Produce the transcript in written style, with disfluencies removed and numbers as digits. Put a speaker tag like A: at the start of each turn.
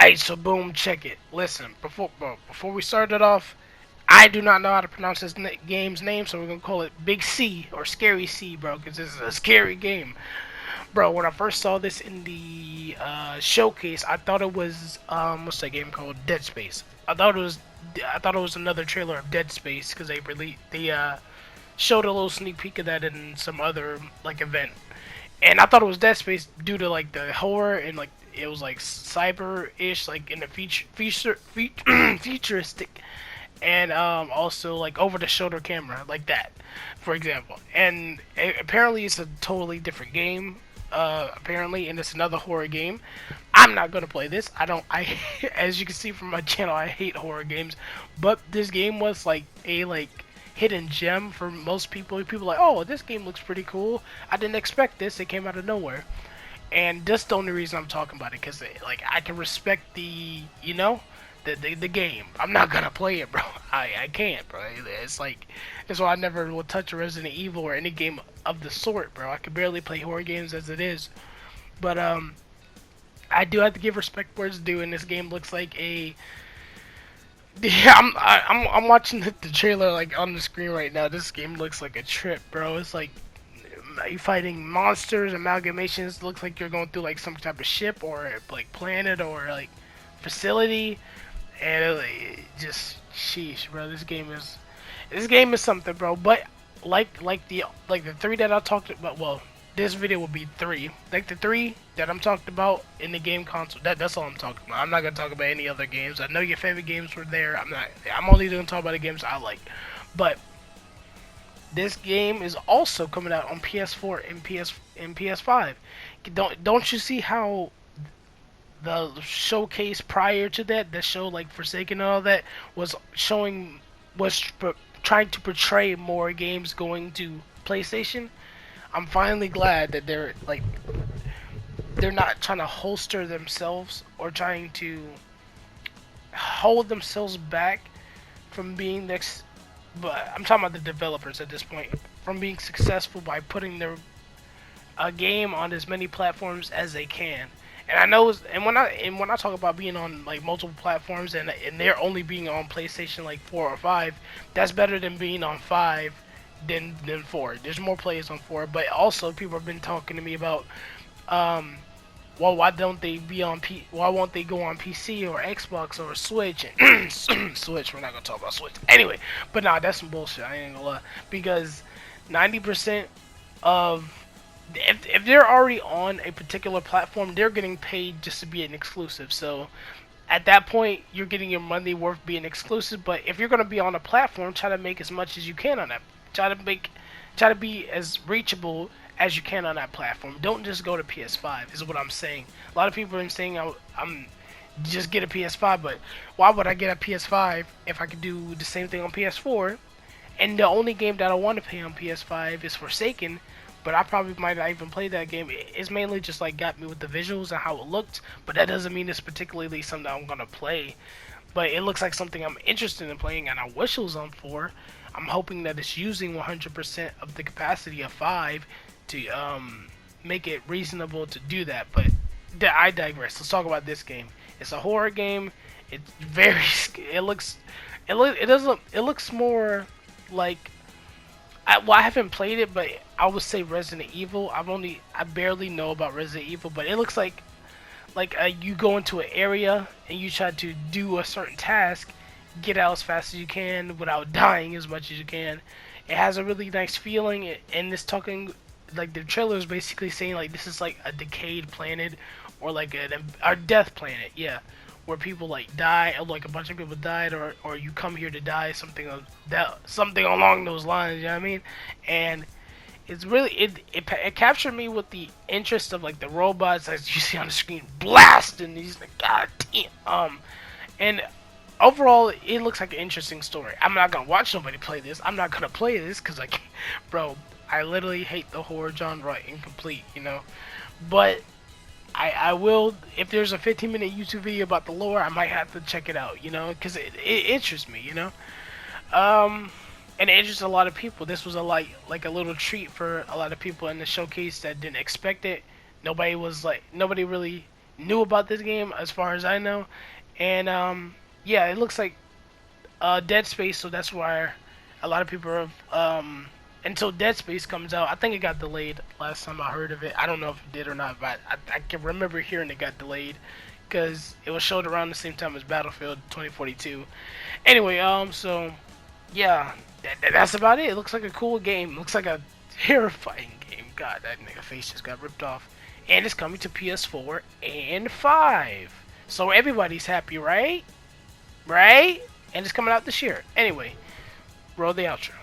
A: Alright, so boom, check it. Listen, before we started off, I do not know how to pronounce this game's name, so we're gonna call it Big C or Scary C, bro, because this is a scary game, bro. When I first saw this in the showcase, I thought it was what's that game called? Dead Space. I thought it was another trailer of Dead Space because they showed a little sneak peek of that in some other like event, and I thought it was Dead Space due to like the horror and like it was like cyber-ish, like in the futuristic, and also like over-the-shoulder camera, like that, for example. And apparently it's a totally different game. Apparently, and it's another horror game. I'm not gonna play this. I don't. As you can see from my channel, I hate horror games. But this game was like a hidden gem for most people. People are like, oh, this game looks pretty cool. I didn't expect this. It came out of nowhere. And that's the only reason I'm talking about it, because like I can respect the game. I'm not gonna play it, bro. I can't, bro. It's like that's why I never will touch a Resident Evil or any game of the sort, bro. I can barely play horror games as it is. But I do have to give respect where it's due, and this game looks like a yeah. I'm watching the trailer like on the screen right now. This game looks like a trip, bro. It's like you fighting monsters, amalgamations. Looks like you're going through like some type of ship or like planet or like facility, and just sheesh, bro. This game is something, bro. But like the three that I talked about. Well, this video will be three. Like the three that I'm talking about in the game console. That's all I'm talking about. I'm not gonna talk about any other games. I know your favorite games were there. I'm not. I'm only gonna talk about the games I like. But this game is also coming out on PS4 and PS5. Don't you see how the showcase prior to that, the show like Forsaken and all that, was trying to portray more games going to PlayStation? I'm finally glad that they're not trying to holster themselves or trying to hold themselves back from being next. But I'm talking about the developers at this point, from being successful by putting their a game on as many platforms as they can. And I know, and when I talk about being on like multiple platforms and they're only being on PlayStation like 4 or 5, that's better than being on 5 than 4. There's more players on 4, but also people have been talking to me about, well, why don't they be on why won't they go on PC or Xbox or Switch? And Switch, we're not gonna talk about Switch anyway. But nah, that's some bullshit. I ain't gonna lie, because 90% of if they're already on a particular platform, they're getting paid just to be an exclusive. So at that point, you're getting your money worth being exclusive. But if you're gonna be on a platform, try to make as much as you can on that. Try to be as reachable as you can on that platform. Don't just go to PS5. Is what I'm saying. A lot of people are saying I'm just get a PS5, but why would I get a PS5 if I could do the same thing on PS4? And the only game that I want to play on PS5 is Forsaken, but I probably might not even play that game. It's mainly just like got me with the visuals and how it looked, but that doesn't mean it's particularly something I'm gonna play. But it looks like something I'm interested in playing, and I wish it was on 4. I'm hoping that it's using 100% of the capacity of 5 to make it reasonable to do that. But I digress. Let's talk about this game. It's a horror game. It's very. It looks more like. I haven't played it, but I would say Resident Evil. I barely know about Resident Evil, but it looks like you go into an area and you try to do a certain task, get out as fast as you can without dying as much as you can. It has a really nice feeling, and it's talking like the trailer is basically saying like this is like a decayed planet or like a death planet, yeah, where people like die, or like a bunch of people died, or you come here to die, something along those lines. You know what I mean? And it's really it captured me with the interest of like the robots as you see on the screen blasting these like god damn. And overall it looks like an interesting story. I'm not gonna watch somebody play this. I'm not gonna play this because I can't, bro. I literally hate the horror genre incomplete, but I will, if there's a 15-minute YouTube video about the lore, I might have to check it out, because it interests me, and it interests a lot of people. This was like a little treat for a lot of people in the showcase that didn't expect it. Nobody really new about this game as far as I know. And yeah, it looks like Dead Space, so that's why a lot of people are until Dead Space comes out. I think it got delayed last time I heard of it. I don't know if it did or not, but I can remember hearing it got delayed because it was showed around the same time as Battlefield 2042. Anyway, so yeah, that's about it. It looks like a cool game. It looks like a horrifying game. God, that nigga face just got ripped off. And it's coming to PS4 and 5. So everybody's happy, right? Right? And it's coming out this year. Anyway, roll the outro.